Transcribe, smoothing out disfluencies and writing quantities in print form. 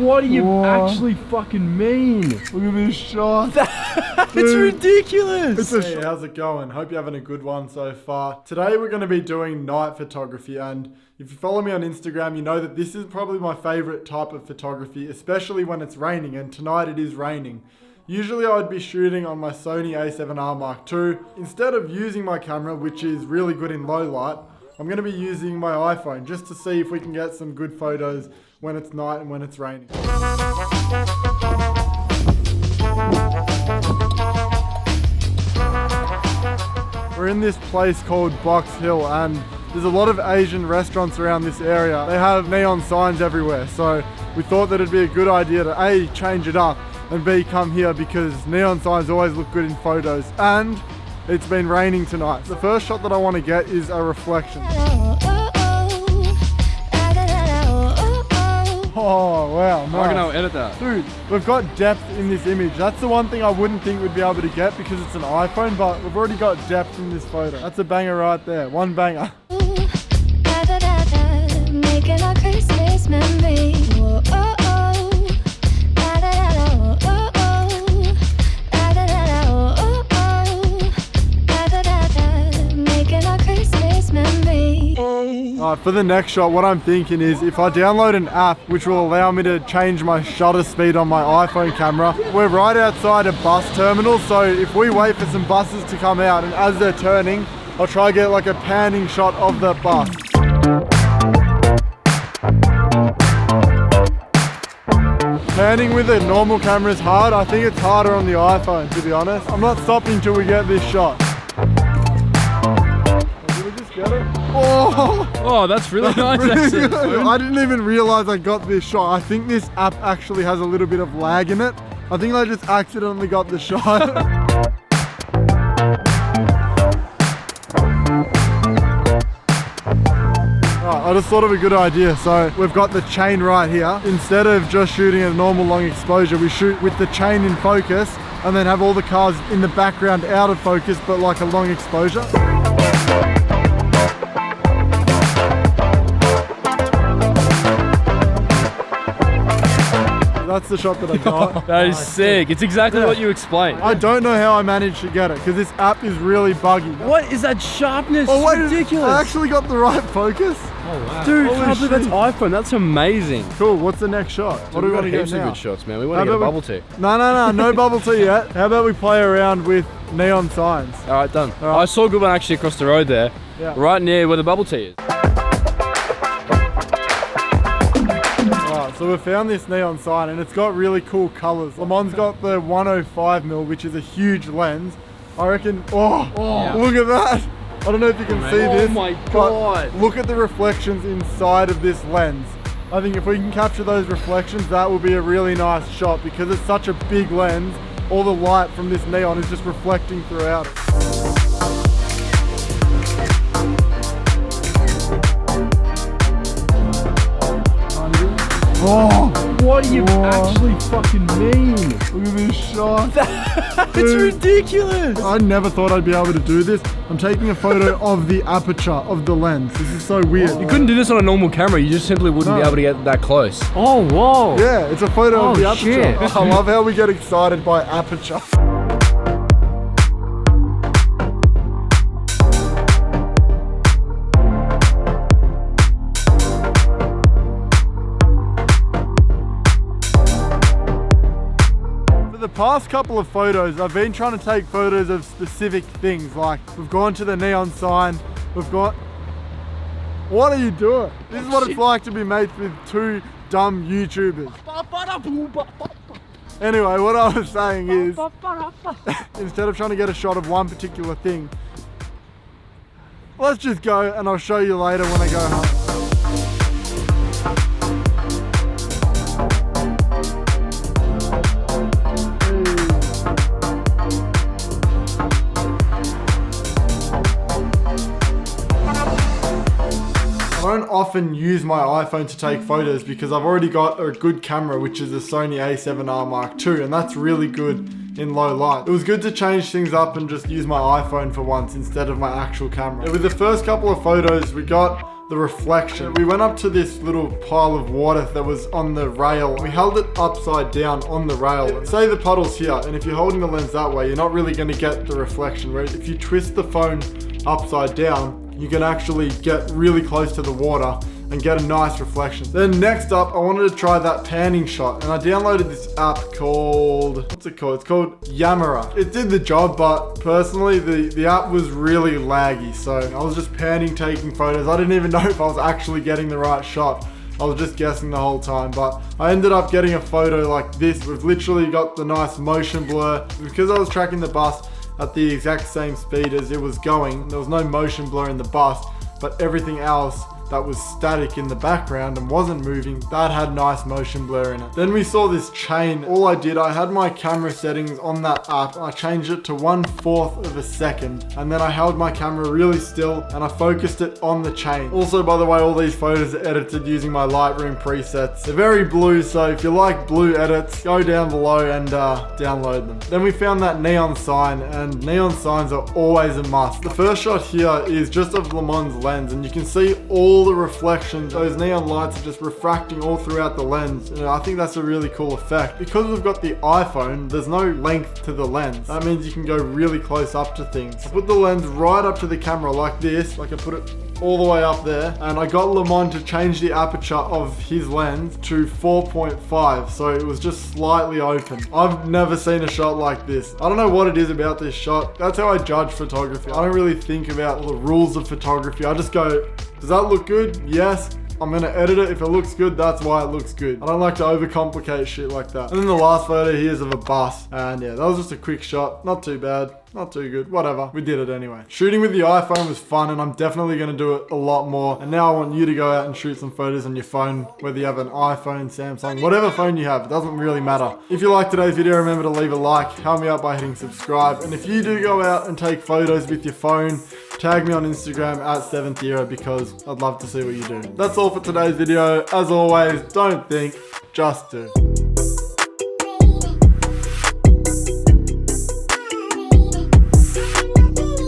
What do you actually fucking mean? Look at this shot. It's ridiculous. Hey, how's it going? Hope you're having a good one so far. Today we're going to be doing night photography, and if you follow me on Instagram, you know that this is probably my favorite type of photography, especially when it's raining, and tonight it is raining. Usually I would be shooting on my Sony a7R Mark II. Instead of using my camera, which is really good in low light, I'm going to be using my iPhone just to see if we can get some good photos when it's night and when it's raining. We're in this place called Box Hill, and there's a lot of Asian restaurants around this area. They have neon signs everywhere, so we thought that it'd be a good idea to A, change it up, and B, come here because neon signs always look good in photos. And it's been raining tonight. The first shot that I want to get is a reflection. Oh wow, nice. I reckon I'll edit that. Dude, we've got depth in this image. That's the one thing I wouldn't think we'd be able to get because it's an iPhone, but we've already got depth in this photo. That's a banger right there, one banger. Making our Christmas memory. Whoa, oh, oh. Alright, for the next shot, what I'm thinking is if I download an app which will allow me to change my shutter speed on my iPhone camera, we're right outside a bus terminal, so if we wait for some buses to come out and as they're turning, I'll try to get like a panning shot of the bus. Panning with a normal camera is hard. I think it's harder on the iPhone, to be honest. I'm not stopping till we get this shot. Did we just get it? Oh, that's really nice. Actually. I didn't even realize I got this shot. I think this app actually has a little bit of lag in it. I think I just accidentally got the shot. I just thought of a good idea. So we've got the chain right here. Instead of just shooting a normal long exposure, we shoot with the chain in focus and then have all the cars in the background out of focus, but like a long exposure. That's the shot that I got. That is sick. It's exactly what you explained. I don't know how I managed to get it because this app is really buggy. What is that sharpness? Oh wait, ridiculous. I actually got the right focus. Oh wow. Dude, Holy I can't believe that's shit. iPhone. That's amazing. Cool, what's the next shot? What do we want to get heaps of now? good shots, man. We want to get a bubble tea. No bubble tea yet. How about we play around with neon signs? All right, done. All right. I saw a good one actually across the road there, right near where the bubble tea is. So we found this neon sign and it's got really cool colors. Lemon's got the 105mm, which is a huge lens. I reckon, look at that. I don't know if you can see this, my God. but look at the reflections inside of this lens. I think if we can capture those reflections, that will be a really nice shot because it's such a big lens. All the light from this neon is just reflecting throughout it. Oh, What do you actually fucking mean? look at this shot. It's ridiculous. I never thought I'd be able to do this. I'm taking a photo of the aperture of the lens. This is so weird. You couldn't do this on a normal camera. You just simply wouldn't be able to get that close. Oh, whoa. Yeah, it's a photo of the aperture. Shit. I love how we get excited by aperture. The past couple of photos, I've been trying to take photos of specific things, like we've gone to the neon sign, we've got... What are you doing? This is what it's like to be mates with two dumb YouTubers. Anyway, what I was saying is, instead of trying to get a shot of one particular thing, let's just go and I'll show you later when I go home. I don't often use my iPhone to take photos because I've already got a good camera, which is a Sony a7R Mark II, and that's really good in low light. It was good to change things up and just use my iPhone for once instead of my actual camera. With the first couple of photos, we got the reflection. We went up to this little pile of water that was on the rail. We held it upside down on the rail. Say the puddle's here, and if you're holding the lens that way, you're not really going to get the reflection. Whereas if you twist the phone upside down, you can actually get really close to the water and get a nice reflection. Then next up, I wanted to try that panning shot, and I downloaded this app called, what's it called? It's called Yamera. It did the job, but personally, the app was really laggy, so I was just panning, taking photos. I didn't even know if I was actually getting the right shot. I was just guessing the whole time, but I ended up getting a photo like this. We've literally got the nice motion blur. Because I was tracking the bus at the exact same speed as it was going, there was no motion blur in the bus, but everything else that was static in the background and wasn't moving, that had nice motion blur in it. Then we saw this chain. All I did, I had my camera settings on that app. I changed it to 1/4 of a second, and then I held my camera really still and I focused it on the chain. Also, by the way, all these photos are edited using my Lightroom presets. They're very blue, so if you like blue edits, go down below and download them. Then we found that neon sign, and neon signs are always a must. The first shot here is just of Le Mans lens, and you can see all the reflections. Those neon lights are just refracting all throughout the lens, and I think that's a really cool effect. Because we've got the iPhone, there's no length to the lens. That means you can go really close up to things. I put the lens right up to the camera like this, like I put it all the way up there, and I got Le Mans to change the aperture of his lens to 4.5, so it was just slightly open. I've never seen a shot like this. I don't know what it is about this shot. That's how I judge photography. I don't really think about the rules of photography. I just go, does that look good? Yes. I'm gonna edit it. If it looks good, that's why it looks good. I don't like to overcomplicate shit like that. And then the last photo here is of a bus. And yeah, that was just a quick shot. Not too bad. Not too good. Whatever. We did it anyway. Shooting with the iPhone was fun, and I'm definitely going to do it a lot more. And now I want you to go out and shoot some photos on your phone, whether you have an iPhone, Samsung, whatever phone you have. It doesn't really matter. If you liked today's video, remember to leave a like. Help me out by hitting subscribe. And if you do go out and take photos with your phone, tag me on Instagram at 7th Era, because I'd love to see what you do. That's all for today's video. As always, don't think, just do.